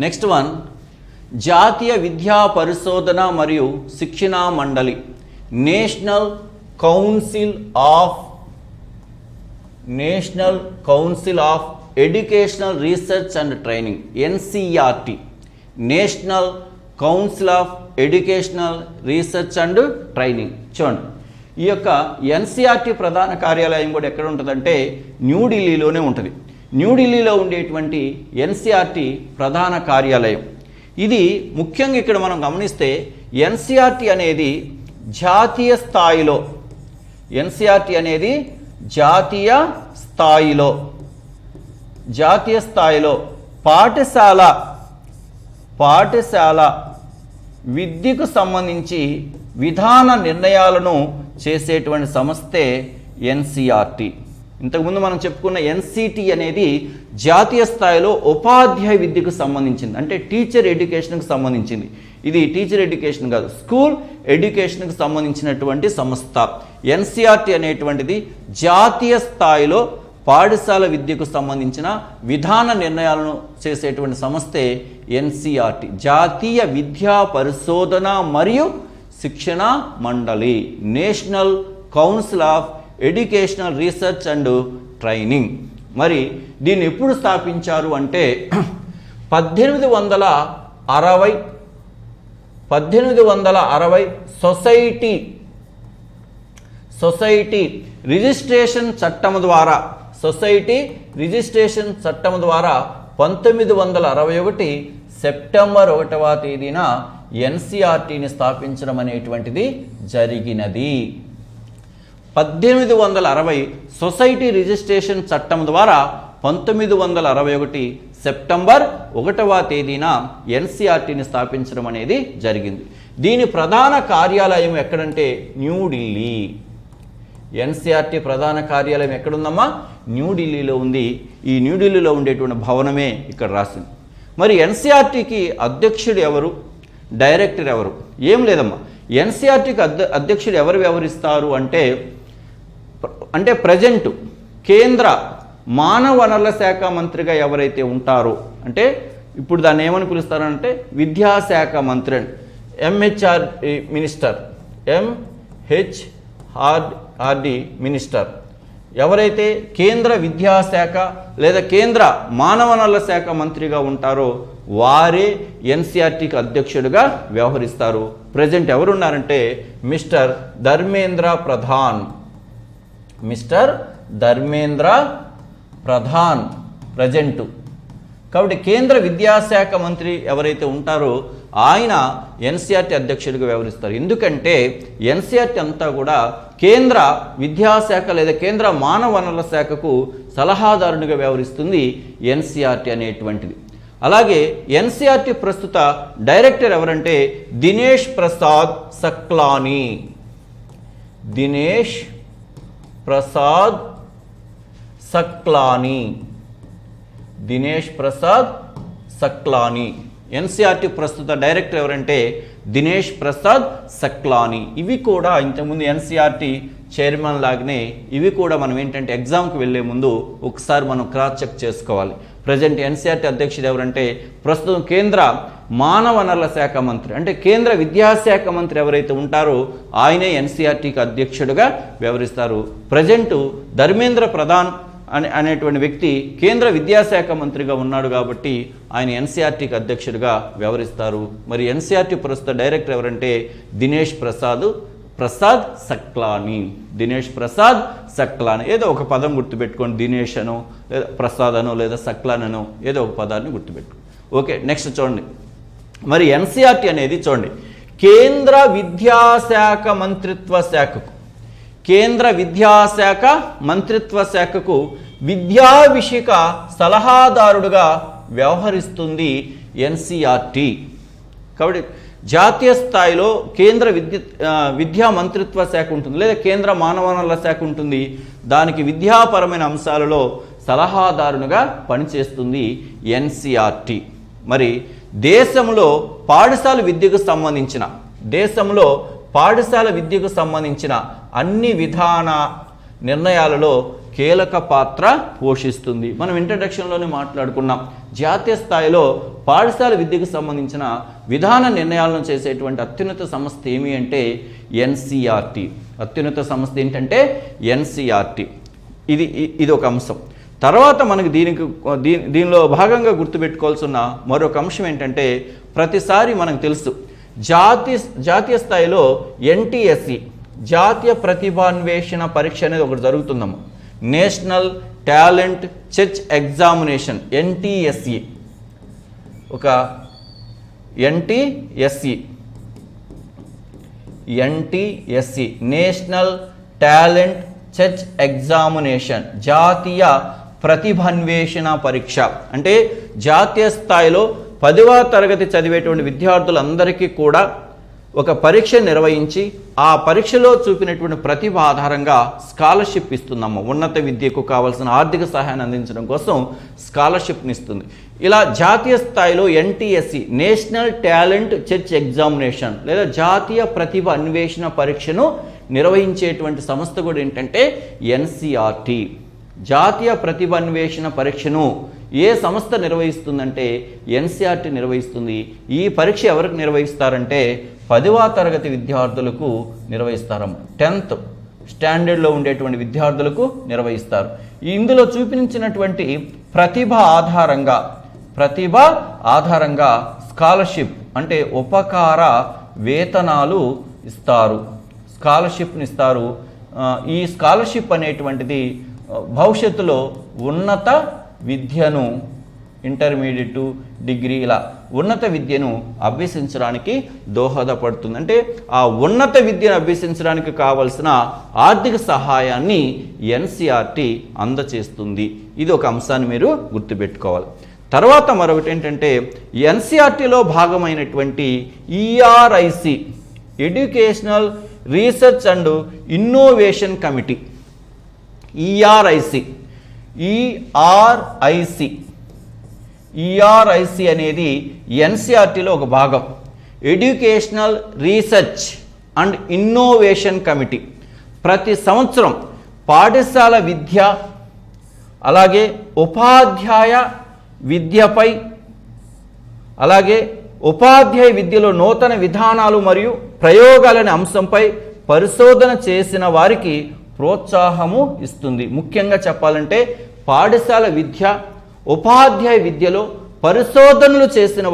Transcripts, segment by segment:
Next one, జాతీయ విద్యా పరిశోధన మరియు శిక్షణా మండలి, national council of educational research and training, NCERT, national council of educational research and training. చూడండి, ఈ యొక్క ఎన్సిఆర్టి ప్రధాన కార్యాలయం కూడా ఎక్కడ ఉంటుందంటే న్యూఢిల్లీలోనే ఉంటుంది. న్యూఢిల్లీలో ఉండేటువంటి ఎన్సిఆర్టి ప్రధాన కార్యాలయం ఇది. ముఖ్యంగా ఇక్కడ మనం గమనిస్తే ఎన్సిఆర్టి అనేది జాతీయ స్థాయిలో, ఎన్సిఆర్టి అనేది జాతీయ స్థాయిలో పాఠశాల విద్యకు సంబంధించి విధాన నిర్ణయాలను చేసేటువంటి సంస్థే ఎన్సిఆర్టి. ఇంతకుముందు మనం చెప్పుకున్న ఎన్సిటి అనేది జాతీయ స్థాయిలో ఉపాధ్యాయ విద్యకు సంబంధించింది, అంటే టీచర్ ఎడ్యుకేషన్కి సంబంధించింది. ఇది టీచర్ ఎడ్యుకేషన్ కాదు, స్కూల్ ఎడ్యుకేషన్కి సంబంధించినటువంటి సంస్థ. ఎన్సిఆర్టి అనేటువంటిది జాతీయ స్థాయిలో పాఠశాల విద్యకు సంబంధించిన విధాన నిర్ణయాలను చేసేటువంటి సంస్థే ఎన్సిఆర్టి, జాతీయ విద్యా పరిశోధన మరియు శిక్షణ మండలి, national council of educational research and training. మరి దీన్ని ఎప్పుడు స్థాపించారు అంటే 1860 సొసైటీ రిజిస్ట్రేషన్ చట్టం ద్వారా 1961 సెప్టెంబర్ 1వ తేదీన ఎన్సిఆర్టిని స్థాపించడం అనేటువంటిది జరిగినది. 1860 సొసైటీ రిజిస్ట్రేషన్ చట్టం ద్వారా 1961 సెప్టెంబర్ 1వ తేదీన ఎన్సిఆర్టిని స్థాపించడం అనేది జరిగింది. దీని ప్రధాన కార్యాలయం ఎక్కడంటే న్యూఢిల్లీ. ఎన్సిఆర్టి ప్రధాన కార్యాలయం ఎక్కడుందమ్మా? న్యూఢిల్లీలో ఉంది. ఈ న్యూఢిల్లీలో ఉండేటువంటి భవనమే ఇక్కడ రాసింది. మరి ఎన్సిఆర్టికి అధ్యక్షుడు ఎవరు, డైరెక్టర్ ఎవరు? ఏం లేదమ్మా, ఎన్సిఆర్టికి అధ్యక్షుడు ఎవరు వ్యవహరిస్తారు అంటే ప్రజెంట్ కేంద్ర మానవ వనరుల శాఖ మంత్రిగా ఎవరైతే ఉంటారో, అంటే ఇప్పుడు దాన్ని ఏమని పిలుస్తారంటే విద్యాశాఖ మంత్రి, ఎంహెచ్ఆర్డి మినిస్టర్. ఎవరైతే కేంద్ర విద్యాశాఖ లేదా కేంద్ర మానవ వనరుల శాఖ మంత్రిగా ఉంటారో వారే ఎన్సిఆర్టికి అధ్యక్షుడిగా వ్యవహరిస్తారు. ప్రజెంట్ ఎవరున్నారంటే మిస్టర్ ధర్మేంద్ర ప్రధాన్ ప్రజెంటు. కాబట్టి కేంద్ర విద్యాశాఖ మంత్రి ఎవరైతే ఉంటారో ఆయన ఎన్సిఆర్టి అధ్యక్షుడిగా వ్యవహరిస్తారు. ఎందుకంటే ఎన్సిఆర్టి అంతా కూడా కేంద్ర విద్యాశాఖ లేదా కేంద్ర మానవ వనరుల శాఖకు సలహాదారునిగా వ్యవహరిస్తుంది ఎన్సిఆర్టి అనేటువంటిది. అలాగే ఎన్సిఆర్టి ప్రస్తుత డైరెక్టర్ ఎవరంటే దినేష్ ప్రసాద్ సక్లాని. ఎన్సిఆర్టి ప్రస్తుత డైరెక్టర్ ఎవరంటే దినేష్ ప్రసాద్ సక్లాని. ఇవి కూడా ఇంతకుముందు ఎన్సిఆర్టి చైర్మన్ లాగానే ఇవి కూడా మనం ఏంటంటే ఎగ్జామ్కి వెళ్ళే ముందు ఒకసారి మనం క్రాస్ చెక్ చేసుకోవాలి. ప్రజెంట్ ఎన్సిఆర్టి అధ్యక్షుడు ఎవరంటే ప్రస్తుతం కేంద్ర మానవ వనరుల శాఖ మంత్రి, అంటే కేంద్ర విద్యాశాఖ మంత్రి ఎవరైతే ఉంటారో ఆయనే ఎన్సిఆర్టికి అధ్యక్షుడిగా వ్యవహరిస్తారు. ప్రజెంటు ధర్మేంద్ర ప్రధాన్ అనేటువంటి వ్యక్తి కేంద్ర విద్యాశాఖ మంత్రిగా ఉన్నాడు కాబట్టి ఆయన ఎన్సిఆర్టికి అధ్యక్షుడిగా వ్యవహరిస్తారు. మరి ఎన్సిఆర్టి ప్రస్తుత డైరెక్టర్ ఎవరంటే దినేష్ ప్రసాద్ సక్లాని. ఏదో ఒక పదం గుర్తుపెట్టుకోండి, దినేష్ అనో లేదా ప్రసాద్ అనో లేదా సక్లాన్ అనో ఏదో ఒక పదాన్ని గుర్తుపెట్టుకోండి. ఓకే, నెక్స్ట్ చూడండి. మరి ఎన్సిఆర్టి అనేది చూడండి కేంద్ర విద్యాశాఖ మంత్రిత్వ శాఖకు విద్యా విషయక సలహాదారుడుగా వ్యవహరిస్తుంది ఎన్సిఆర్టి. కాబట్టి జాతీయ స్థాయిలో కేంద్ర విద్యా మంత్రిత్వ శాఖ ఉంటుంది లేదా కేంద్ర మానవ వనరుల శాఖ ఉంటుంది. దానికి విద్యాపరమైన అంశాలలో సలహాదారునిగా పనిచేస్తుంది ఎన్సిఆర్టి. మరి దేశంలో పాఠశాల విద్యకు సంబంధించిన అన్ని విధాన నిర్ణయాలలో కీలక పాత్ర పోషిస్తుంది. మనం ఇంట్రడక్షన్లోనే మాట్లాడుకున్నాం, జాతీయ స్థాయిలో పాఠశాల విద్యకు సంబంధించిన విధాన నిర్ణయాలను చేసేటువంటి అత్యున్నత సంస్థ ఏమి అంటే ఎన్సీఆర్టీ. అత్యున్నత సంస్థ ఏంటంటే ఎన్సీఆర్టీ. ఇది ఒక అంశం. తర్వాత మనకి దీనిలో భాగంగా గుర్తుపెట్టుకోవాల్సిన మరొక అంశం ఏంటంటే, ప్రతిసారి మనకు తెలుసు జాతీయ స్థాయిలో ఎన్టీఎస్సి జాతీయ ప్రతిభాన్వేషణ పరీక్ష అనేది ఒకటి జరుగుతుందమ్మా. National talent search examination, NTSC. ఒక NTSC national talent search examination, జాతీయ ప్రతిభాన్వేషణ పరీక్ష. అంటే జాతీయ స్థాయిలో 10వ తరగతి చదివేటువంటి విద్యార్థులందరికీ కూడా ఒక పరీక్ష నిర్వహించి ఆ పరీక్షలో చూపినటువంటి ప్రతిభ ఆధారంగా స్కాలర్షిప్ ఇస్తుందమ్మ. ఉన్నత విద్యకు కావాల్సిన ఆర్థిక సహాయాన్ని అందించడం కోసం స్కాలర్షిప్ని ఇస్తుంది. ఇలా జాతీయ స్థాయిలో NTSC national talent search examination లేదా జాతీయ ప్రతిభ అన్వేషణ పరీక్షను నిర్వహించేటువంటి సంస్థ కూడా ఏంటంటే ఎన్సీఆర్టీ. జాతీయ ప్రతిభ అన్వేషణ పరీక్షను ఏ సంస్థ నిర్వహిస్తుందంటే ఎన్సీఆర్టీ నిర్వహిస్తుంది. ఈ పరీక్ష ఎవరికి నిర్వహిస్తారంటే 10వ తరగతి విద్యార్థులకు నిర్వహిస్తారు. 10th స్టాండర్డ్లో ఉండేటువంటి విద్యార్థులకు నిర్వహిస్తారు. ఇందులో చూపించినటువంటి ప్రతిభ ఆధారంగా స్కాలర్షిప్ అంటే ఉపకార వేతనాలు ఇస్తారు, స్కాలర్షిప్ని ఇస్తారు. ఈ స్కాలర్షిప్ అనేటువంటిది భవిష్యత్తులో ఉన్నత విద్యను, ఇంటర్మీడియట్, డిగ్రీ ఇలా ఉన్నత విద్యను అభ్యసించడానికి దోహదపడుతుంది. అంటే ఆ ఉన్నత విద్యను అభ్యసించడానికి కావలసిన ఆర్థిక సహాయాన్ని ఎన్సీఆర్టీ అందచేస్తుంది. ఇది ఒక అంశాన్ని మీరు గుర్తుపెట్టుకోవాలి. తర్వాత మరొకటి ఏంటంటే, ఎన్సీఆర్టీలో భాగమైనటువంటి ERIC, educational research and innovation committee. ERIC అనేది ఎన్సీఆర్టీలో ఒక భాగం. Educational research and innovation committee ప్రతి సంవత్సరం పాఠశాల విద్య అలాగే ఉపాధ్యాయ విద్యపై అలాగే ఉపాధ్యాయ విద్యలో నూతన విధానాలు మరియు ప్రయోగాలనే అంశంపై పరిశోధన చేసిన వారికి ప్రోత్సాహము ఇస్తుంది. ముఖ్యంగా చెప్పాలంటే పాఠశాల విద్య, ఉపాధ్యాయ విద్యలో పరిశోధన చేసిన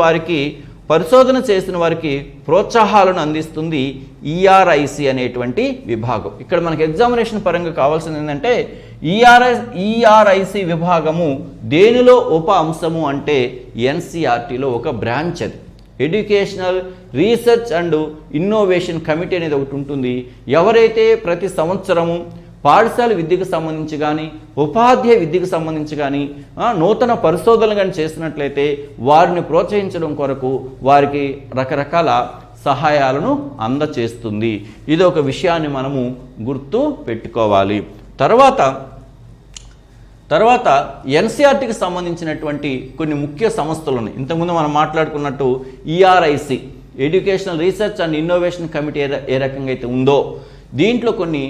వారికి ప్రోత్సాహాలను అందిస్తుంది ఈఆర్ఐసి అనేటువంటి విభాగం. ఇక్కడ మనకి ఎగ్జామినేషన్ పరంగా కావాల్సింది ఏంటంటే, ఈఆర్ఐసి విభాగము దేనిలో ఉప అంశము అంటే ఎన్సీఆర్టీలో ఒక బ్రాంచ్. అది educational research and innovation committee అనేది ఒకటి ఉంటుంది. ఎవరైతే ప్రతి సంవత్సరము పాఠశాల విద్యకు సంబంధించి కానీ ఉపాధ్యాయ విద్యకు సంబంధించి కానీ నూతన పరిశోధనలు కానీ చేసినట్లయితే వారిని ప్రోత్సహించడం కొరకు వారికి రకరకాల సహాయాలను అందచేస్తుంది. ఇది ఒక విషయాన్ని మనము గుర్తు పెట్టుకోవాలి. తర్వాత ఎన్సీఆర్టీకి సంబంధించినటువంటి కొన్ని ముఖ్య సంస్థలు ఉన్నాయి. ఇంతకుముందు మనం మాట్లాడుకున్నట్టు ERIC, educational research and innovation committee ఏ రకంగా అయితే ఉందో, దీంట్లో కొన్ని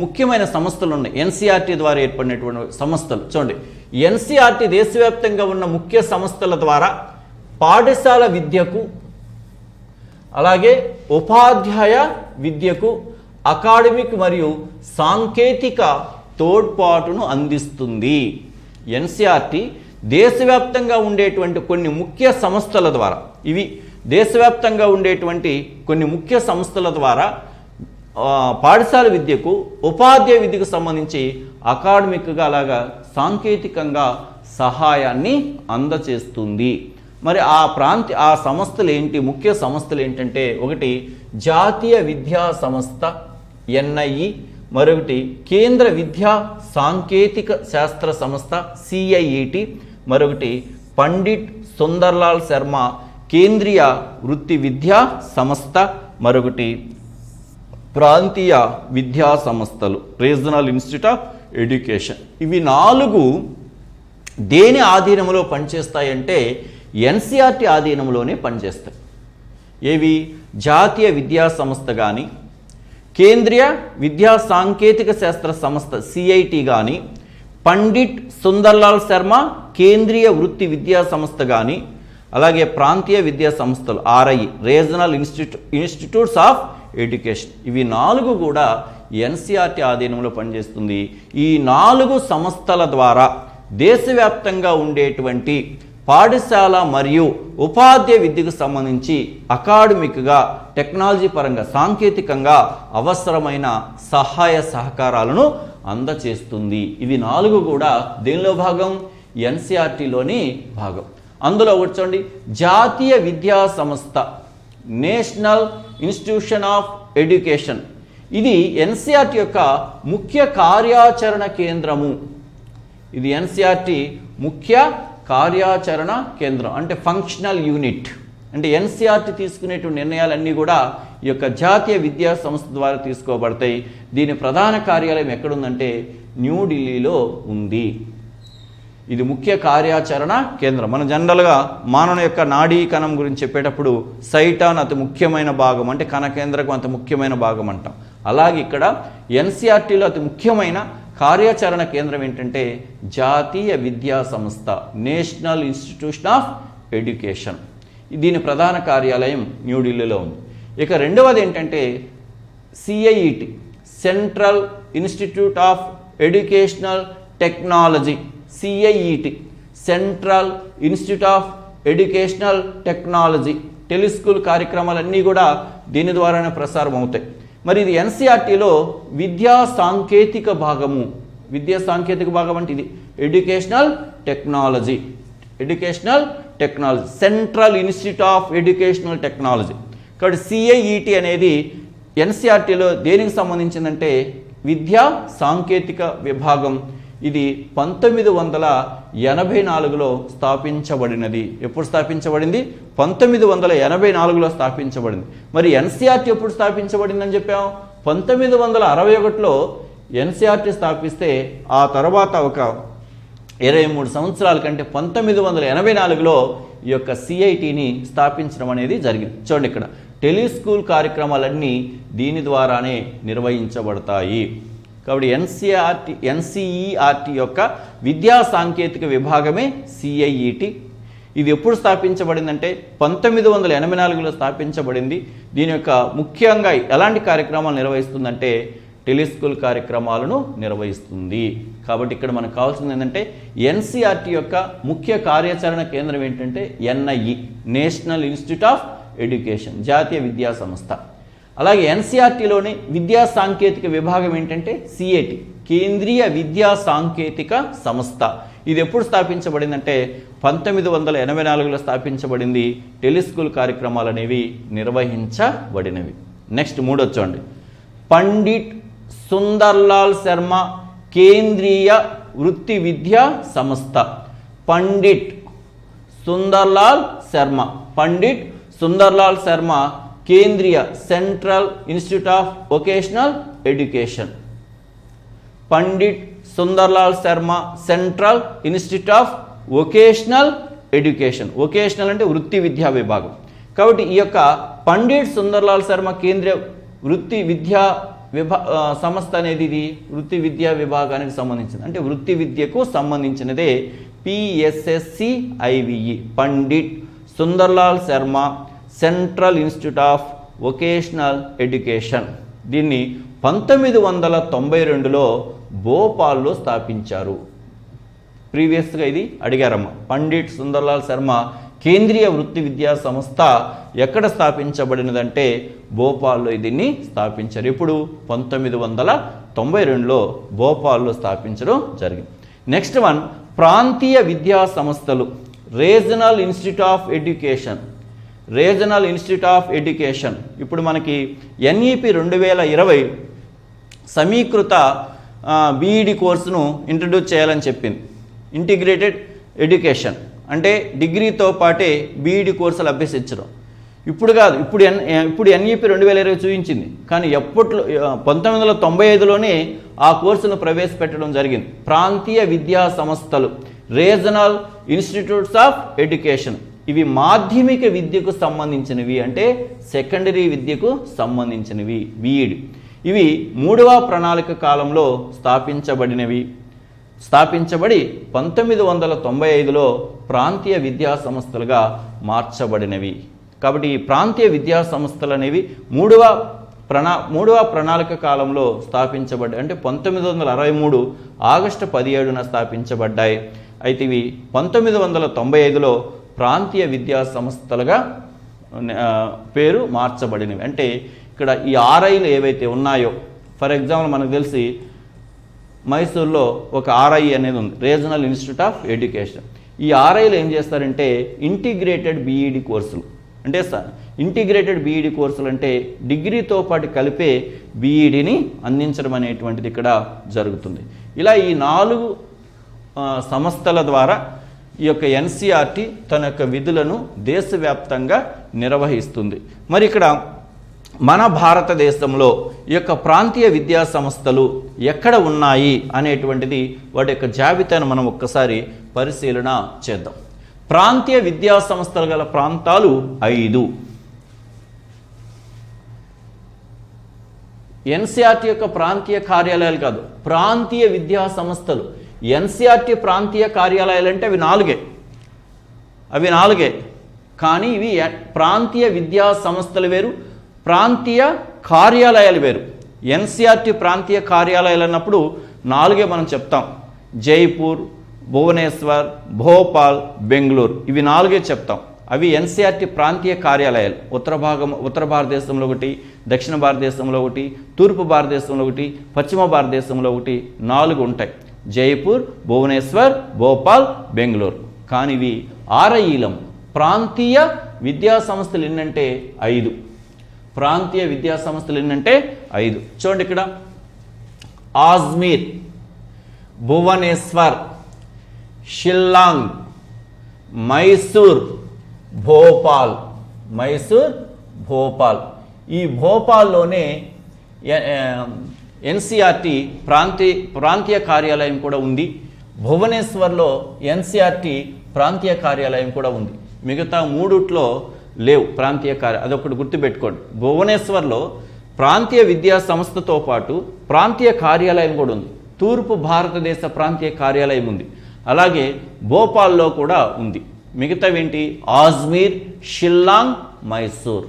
ముఖ్యమైన సంస్థలు ఉన్నాయి. ఎన్సీఆర్టీ ద్వారా ఏర్పడినటువంటి సంస్థలు చూడండి. ఎన్సీఆర్టీ దేశవ్యాప్తంగా ఉన్న ముఖ్య సంస్థల ద్వారా పాఠశాల విద్యకు అలాగే ఉపాధ్యాయ విద్యకు అకాడమిక్ మరియు సాంకేతిక తోడ్పాటును అందిస్తుంది. ఎన్సీఆర్టీ దేశవ్యాప్తంగా ఉండేటువంటి కొన్ని ముఖ్య సంస్థల ద్వారా, ఇవి దేశవ్యాప్తంగా ఉండేటువంటి కొన్ని ముఖ్య సంస్థల ద్వారా పాఠశాల విద్యకు ఉపాధ్యాయ విద్యకు సంబంధించి అకాడమిక్గా అలాగా సాంకేతికంగా సహాయాన్ని అందచేస్తుంది. మరి ఆ సంస్థలు ఏంటి? ముఖ్య సంస్థలు ఏంటంటే, ఒకటి జాతీయ విద్యా సంస్థ ఎన్ఐఈ, మరొకటి కేంద్ర విద్యా సాంకేతిక శాస్త్ర సంస్థ సిఐఈటి, మరొకటి పండిట్ సుందర్లాల్ శర్మ కేంద్రీయ వృత్తి విద్యా సంస్థ, మరొకటి ప్రాంతీయ విద్యా సంస్థలు రీజనల్ ఇన్స్టిట్యూట్ ఆఫ్ ఎడ్యుకేషన్. ఇవి 4 దేని ఆధీనంలో పనిచేస్తాయంటే ఎన్సీఆర్టీ ఆధీనంలోనే పనిచేస్తాయి. ఏవి? జాతీయ విద్యా సంస్థ కానీ, కేంద్రీయ విద్యా సాంకేతిక శాస్త్ర సంస్థ సిఐటి కానీ, పండిట్ సుందర్లాల్ శర్మ కేంద్రీయ వృత్తి విద్యా సంస్థ కానీ, అలాగే ప్రాంతీయ విద్యా సంస్థలు RI regional institutes of education, ఇవి 4 కూడా NCERT ఆధీనంలో పనిచేస్తుంది. ఈ 4 సంస్థల ద్వారా దేశవ్యాప్తంగా ఉండేటువంటి పాఠశాల మరియు ఉపాధ్యాయ విద్యకు సంబంధించి అకాడమిక్గా, టెక్నాలజీ పరంగా, సాంకేతికంగా అవసరమైన సహాయ సహకారాలను అందచేస్తుంది. ఇవి 4 కూడా దేనిలో భాగం? NCERTలోని భాగం. అందులో కూర్చోండి, జాతీయ విద్యా సంస్థ నేషనల్ ఇన్స్టిట్యూషన్ ఆఫ్ ఎడ్యుకేషన్, ఇది NCERT యొక్క ముఖ్య కార్యాచరణ కేంద్రము. ఇది NCERT ముఖ్య కార్యాచరణ కేంద్రం, అంటే ఫంక్షనల్ యూనిట్. అంటే NCERT తీసుకునేటువంటి నిర్ణయాలన్నీ కూడా ఈ యొక్క జాతీయ విద్యా సంస్థ ద్వారా తీసుకోబడతాయి. దీని ప్రధాన కార్యాలయం ఎక్కడుందంటే న్యూఢిల్లీలో ఉంది. ఇది ముఖ్య కార్యాచరణ కేంద్రం. మనం జనరల్గా మానవుని యొక్క నాడీ కణం గురించి చెప్పేటప్పుడు సైటాన్ అతి ముఖ్యమైన భాగం, అంటే కణ కేంద్రకం అంత ముఖ్యమైన భాగం అంటాం. అలాగే ఇక్కడ NCERTలో అతి ముఖ్యమైన కార్యాచరణ కేంద్రం ఏంటంటే జాతీయ విద్యా సంస్థ నేషనల్ ఇన్స్టిట్యూషన్ ఆఫ్ ఎడ్యుకేషన్. దీని ప్రధాన కార్యాలయం న్యూఢిల్లీలో ఉంది. ఇక రెండవది ఏంటంటే CIET central institute of educational technology. CIET central institute of educational technology. Teleschool కార్యక్రమాలన్నీ కూడా దీని ద్వారానే ప్రసారం అవుతాయి. మరి ఇది NCERTలో విద్యా సాంకేతిక భాగము. విద్యా సాంకేతిక భాగం అంటే ఇది educational technology. Central institute of educational technology. కాబట్టి CIET అనేది NCERTలో దేనికి సంబంధించిందంటే విద్యా సాంకేతిక విభాగం. ఇది 1984లో స్థాపించబడినది. ఎప్పుడు స్థాపించబడింది? 1984లో స్థాపించబడింది. మరి NCERT ఎప్పుడు స్థాపించబడిందని చెప్పాం? 1961లో NCERT స్థాపిస్తే ఆ తర్వాత ఒక 23 సంవత్సరాల కంటే 1984లో ఈ యొక్క CITని స్థాపించడం అనేది జరిగింది. చూడండి, ఇక్కడ టెలిస్కూల్ కార్యక్రమాలన్నీ దీని ద్వారానే నిర్వహించబడతాయి. కాబట్టి NCERT యొక్క విద్యా సాంకేతిక విభాగమే CIET. ఇది ఎప్పుడు స్థాపించబడిందంటే 1984లో స్థాపించబడింది. దీని యొక్క ముఖ్యంగా ఎలాంటి కార్యక్రమాలు నిర్వహిస్తుందంటే టెలిస్కూల్ కార్యక్రమాలను నిర్వహిస్తుంది. కాబట్టి ఇక్కడ మనకు కావాల్సింది ఏంటంటే NCERT యొక్క ముఖ్య కార్యాచరణ కేంద్రం ఏంటంటే NIE national institute of education, జాతీయ విద్యా సంస్థ. అలాగే NCERTలోని విద్యా సాంకేతిక విభాగం ఏంటంటే CAT కేంద్రీయ విద్యా సాంకేతిక సంస్థ. ఇది ఎప్పుడు స్థాపించబడిందంటే 1984లో స్థాపించబడింది. టెలిస్కూల్ కార్యక్రమాలు అనేవి నిర్వహించబడినవి. నెక్స్ట్ 3 చూడండి, పండిట్ సుందర్లాల్ శర్మ కేంద్రీయ వృత్తి విద్యా సంస్థ. పండిట్ సుందర్లాల్ శర్మ కేంద్రీయ central institute of vocational education. Pandit Sunderlal Sharma central institute of vocational education. Vocational అంటే వృత్తి విద్యా విభాగం. కాబట్టి ఈ యొక్క పండిట్ సుందర్లాల్ శర్మ కేంద్రీయ వృత్తి విద్యా సంస్థ అనేది ఇది వృత్తి విద్యా విభాగానికి సంబంధించింది, అంటే వృత్తి విద్యకు సంబంధించినదే PSSCIVE. Pandit Sunderlal Sharma central institute of vocational education. దీన్ని 1992లో భోపాల్లో స్థాపించారు. ప్రీవియస్గా ఇది అడిగారమ్మ. పండిట్ సుందర్లాల్ శర్మ కేంద్రీయ వృత్తి విద్యా సంస్థ ఎక్కడ స్థాపించబడినదంటే భోపాల్లో దీన్ని స్థాపించారు. ఇప్పుడు 1992లో భోపాల్లో స్థాపించడం జరిగింది. నెక్స్ట్ వన్, ప్రాంతీయ విద్యా సంస్థలు. Regional institute of education. ఇప్పుడు మనకి NEP 2020 సమీకృత BEd కోర్సును ఇంట్రడ్యూస్ చేయాలని చెప్పింది. ఇంటిగ్రేటెడ్ ఎడ్యుకేషన్ అంటే డిగ్రీతో పాటే BEd కోర్సులు అభ్యసించడం. ఇప్పుడు కాదు, ఇప్పుడు NEP 2020 చూపించింది, కానీ ఎప్పట్లో 1995లోనే ఆ కోర్సును ప్రవేశపెట్టడం జరిగింది. ప్రాంతీయ విద్యా సంస్థలు, రీజనల్ ఇన్స్టిట్యూట్స్ ఆఫ్ ఎడ్యుకేషన్, ఇవి మాధ్యమిక విద్యకు సంబంధించినవి, అంటే సెకండరీ విద్యకు సంబంధించినవి. BEd ఇవి 3వ ప్రణాళిక కాలంలో స్థాపించబడినవి. స్థాపించబడి 1995లో ప్రాంతీయ విద్యా సంస్థలుగా మార్చబడినవి. కాబట్టి ఈ ప్రాంతీయ విద్యా సంస్థలు అనేవి మూడవ ప్రణాళిక కాలంలో స్థాపించబడ్డాయి. అంటే 1963 ఆగస్టు 17న స్థాపించబడ్డాయి. అయితే ఇవి 1995లో ప్రాంతీయ విద్యా సంస్థలుగా పేరు మార్చబడినవి. అంటే ఇక్కడ ఈ ఆర్ఐలు ఏవైతే ఉన్నాయో, ఫర్ ఎగ్జాంపుల్ మనకు తెలిసి మైసూర్లో ఒక ఆర్ఐ అనేది ఉంది, రీజనల్ ఇన్స్టిట్యూట్ ఆఫ్ ఎడ్యుకేషన్. ఈ ఆర్ఐలు ఏం చేస్తారంటే ఇంటిగ్రేటెడ్ బీఈడి కోర్సులు, అంటే ఇంటిగ్రేటెడ్ బీఈడి కోర్సులు అంటే డిగ్రీతో పాటు కలిపే బీఈడిని అందించడం అనేటువంటిది ఇక్కడ జరుగుతుంది. ఇలా ఈ 4 సంస్థల ద్వారా ఈ యొక్క ఎన్సీఆర్టీ తన యొక్క విధులను దేశవ్యాప్తంగా నిర్వహిస్తుంది. మరి ఇక్కడ మన భారతదేశంలో ఈ యొక్క ప్రాంతీయ విద్యా సంస్థలు ఎక్కడ ఉన్నాయి అనేటువంటిది వాటి యొక్క జాబితాను మనం ఒక్కసారి పరిశీలన చేద్దాం. ప్రాంతీయ విద్యా సంస్థలు గల ప్రాంతాలు 5. ఎన్సీఆర్టీ యొక్క ప్రాంతీయ కార్యాలయాలు కాదు, ప్రాంతీయ విద్యా సంస్థలు. ఎన్సీఆర్టీ ప్రాంతీయ కార్యాలయాలు అంటే అవి నాలుగే కానీ ఇవి ప్రాంతీయ విద్యా సంస్థలు వేరు, ప్రాంతీయ కార్యాలయాలు వేరు. ఎన్సీఆర్టీ ప్రాంతీయ కార్యాలయాలు అన్నప్పుడు 4 మనం చెప్తాం. జైపూర్, భువనేశ్వర్, భోపాల్, బెంగళూరు, ఇవి 4 చెప్తాం. అవి ఎన్సీఆర్టీ ప్రాంతీయ కార్యాలయాలు. ఉత్తర భారతదేశంలో ఒకటి, దక్షిణ భారతదేశంలో ఒకటి, తూర్పు భారతదేశంలో ఒకటి, పశ్చిమ భారతదేశంలో ఒకటి, 4 ఉంటాయి. జైపూర్, భువనేశ్వర్, భోపాల్, బెంగళూరు. కానీ ఇవి ఆర్ఐలం, ప్రాంతీయ విద్యా సంస్థలు ఎన్నంటే 5. ప్రాంతీయ విద్యా సంస్థలు ఎన్నంటే 5. చూడండి ఇక్కడ ఆజ్మీర్, భువనేశ్వర్, షిల్లాంగ్, మైసూర్, భోపాల్. ఈ భోపాల్లోనే ఎన్సీఆర్టీ ప్రాంతీయ కార్యాలయం కూడా ఉంది. భువనేశ్వర్లో ఎన్సీఆర్టీ ప్రాంతీయ కార్యాలయం కూడా ఉంది. మిగతా 3 లేవు ప్రాంతీయ అదొకటి గుర్తుపెట్టుకోండి. భువనేశ్వర్లో ప్రాంతీయ విద్యా సంస్థతో పాటు ప్రాంతీయ కార్యాలయం కూడా ఉంది. తూర్పు భారతదేశ ప్రాంతీయ కార్యాలయం ఉంది. అలాగే భోపాల్లో కూడా ఉంది. మిగతావేంటి? ఆజ్మీర్, షిల్లాంగ్, మైసూర్.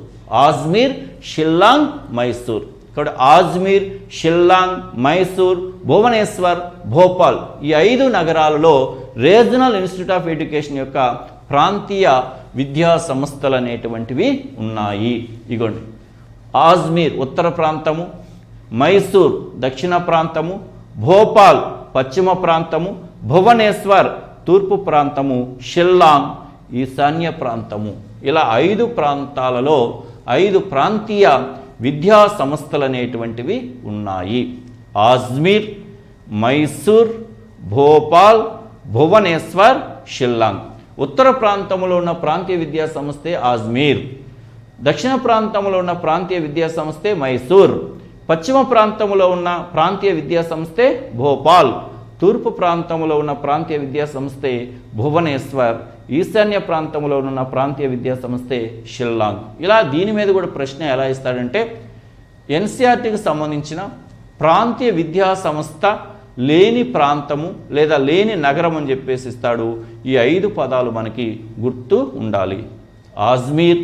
ఇక్కడ ఆజ్మీర్, షిల్లాంగ్, మైసూర్, భువనేశ్వర్, భోపాల్, ఈ 5 నగరాలలో రీజనల్ ఇన్స్టిట్యూట్ ఆఫ్ ఎడ్యుకేషన్ యొక్క ప్రాంతీయ విద్యా సంస్థలు అనేటువంటివి ఉన్నాయి. ఇగోండి, ఆజ్మీర్ ఉత్తర ప్రాంతము, మైసూర్ దక్షిణ ప్రాంతము, భోపాల్ పశ్చిమ ప్రాంతము, భువనేశ్వర్ తూర్పు ప్రాంతము, షిల్లాంగ్ ఈశాన్య ప్రాంతము. ఇలా 5 ప్రాంతాలలో 5 ప్రాంతీయ విద్యా సంస్థలు అనేటువంటివి ఉన్నాయి. ఆజ్మీర్, మైసూర్, భోపాల్, భువనేశ్వర్, షిల్లాంగ్. ఉత్తర ప్రాంతంలో ఉన్న ప్రాంతీయ విద్యా సంస్థే ఆజ్మీర్, దక్షిణ ప్రాంతంలో ఉన్న ప్రాంతీయ విద్యా సంస్థే మైసూర్, పశ్చిమ ప్రాంతంలో ఉన్న ప్రాంతీయ విద్యా సంస్థే భోపాల్, తూర్పు ప్రాంతంలో ఉన్న ప్రాంతీయ విద్యా సంస్థే భువనేశ్వర్, ఈశాన్య ప్రాంతంలో ఉన్న ప్రాంతీయ విద్యా సంస్థే షిల్లాంగ్. ఇలా దీని మీద కూడా ప్రశ్న ఎలా ఇస్తాడంటే, ఎన్సీఆర్టీకి సంబంధించిన ప్రాంతీయ విద్యా సంస్థ లేని ప్రాంతము లేదా లేని నగరం అని చెప్పేసి ఇస్తాడు. ఈ 5 పదాలు మనకి గుర్తు ఉండాలి. ఆజ్మీర్,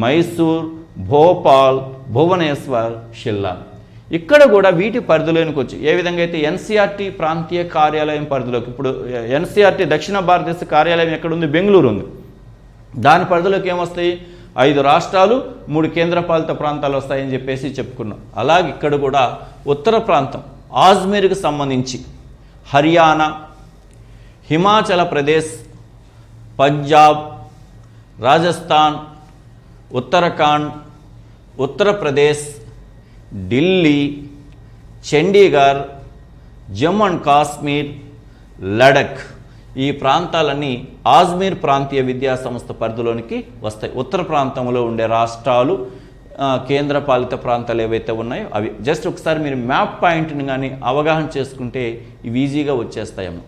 మైసూర్, భోపాల్, భువనేశ్వర్, షిల్లాంగ్. ఇక్కడ కూడా వీటి పరిధిలోనికి వచ్చి ఏ విధంగా అయితే ఎన్సీఆర్టీ ప్రాంతీయ కార్యాలయం పరిధిలోకి, ఇప్పుడు ఎన్సీఆర్టీ దక్షిణ భారతదేశ కార్యాలయం ఎక్కడుంది? బెంగళూరు ఉంది. దాని పరిధిలోకి ఏమొస్తాయి? 5 రాష్ట్రాలు, 3 కేంద్రపాలిత ప్రాంతాలు వస్తాయని చెప్పేసి చెప్పుకున్నాం. అలాగే ఇక్కడ కూడా ఉత్తర ప్రాంతం ఆజ్మీర్కి సంబంధించి హర్యానా, హిమాచల్ ప్రదేశ్, పంజాబ్, రాజస్థాన్, ఉత్తరాఖండ్, ఉత్తరప్రదేశ్, ఢిల్లీ, చండీగఢ్, జమ్మూ అండ్ కాశ్మీర్, లడఖ్, ఈ ప్రాంతాలన్నీ ఆజ్మీర్ ప్రాంతీయ విద్యా సంస్థ పరిధిలోనికి వస్తాయి. ఉత్తర ప్రాంతంలో ఉండే రాష్ట్రాలు, కేంద్రపాలిత ప్రాంతాలు ఏవైతే ఉన్నాయో అవి. జస్ట్ ఒకసారి మీరు మ్యాప్ పాయింట్ని కానీ అవగాహన చేసుకుంటే ఇవి ఈజీగా వచ్చేస్తాయమ్మ.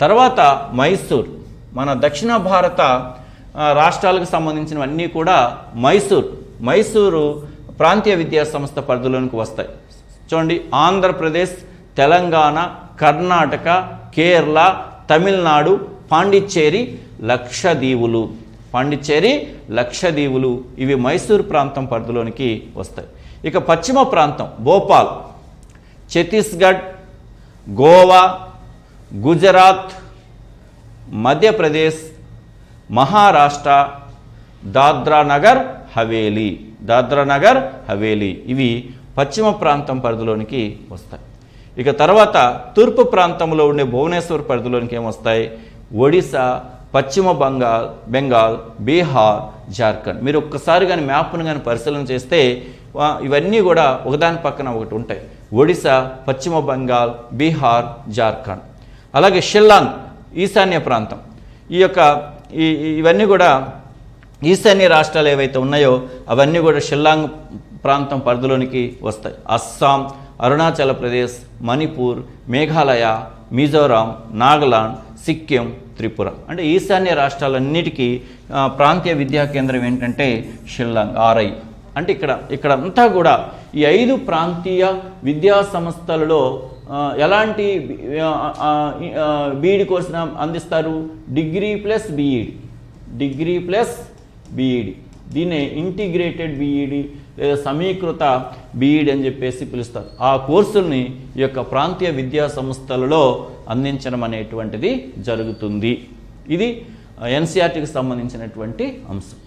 తర్వాత మైసూర్, మన దక్షిణ భారత రాష్ట్రాలకు సంబంధించినవన్నీ కూడా మైసూరు ప్రాంతీయ విద్యా సంస్థ పరిధిలోనికి వస్తాయి. చూడండి, ఆంధ్రప్రదేశ్, తెలంగాణ, కర్ణాటక, కేరళ, తమిళనాడు, పాండిచ్చేరి, లక్షద్వీపులు. పాండిచ్చేరి, లక్షద్వీపులు ఇవి మైసూర్ ప్రాంతం పరిధిలోనికి వస్తాయి. ఇక పశ్చిమ ప్రాంతం భోపాల్, ఛత్తీస్గఢ్, గోవా, గుజరాత్, మధ్యప్రదేశ్, మహారాష్ట్ర, దాద్రా నగర్ హవేలీ ఇవి పశ్చిమ ప్రాంతం పరిధిలోనికి వస్తాయి. ఇక తర్వాత తూర్పు ప్రాంతంలో ఉండే భువనేశ్వర్ పరిధిలోనికి ఏమొస్తాయి? ఒడిశా, పశ్చిమ బెంగాల్, బీహార్, జార్ఖండ్. మీరు ఒక్కసారి కానీ మ్యాప్ను కానీ పరిశీలన చేస్తే ఇవన్నీ కూడా ఒకదాని పక్కన ఒకటి ఉంటాయి. ఒడిశా, పశ్చిమ బెంగాల్, బీహార్, జార్ఖండ్. అలాగే షిల్లాంగ్ ఈశాన్య ప్రాంతం. ఇవన్నీ కూడా ఈశాన్య రాష్ట్రాలు ఏవైతే ఉన్నాయో అవన్నీ కూడా షిల్లాంగ్ ప్రాంతం పరిధిలోనికి వస్తాయి. అస్సాం, అరుణాచల్ ప్రదేశ్, మణిపూర్, మేఘాలయ, మిజోరాం, నాగాలాండ్, సిక్కిం, త్రిపుర. అంటే ఈశాన్య రాష్ట్రాలన్నిటికీ ప్రాంతీయ విద్యా కేంద్రం ఏంటంటే షిల్లాంగ్, ఆర్ఐ. అంటే ఇక్కడ అంతా కూడా ఈ 5 ప్రాంతీయ విద్యా సంస్థలలో ఎలాంటి బీఈడి కోర్సును అందిస్తారు? Degree plus BEd. దీన్నే ఇంటిగ్రేటెడ్ బీఈడి లేదా సమీకృత బీఈడి అని చెప్పేసి పిలుస్తారు. ఆ కోర్సుల్ని ఈ యొక్క ప్రాంతీయ విద్యా సంస్థలలో అందించడం అనేటువంటిది జరుగుతుంది. ఇది ఎన్సీఆర్టీకి సంబంధించినటువంటి అంశం.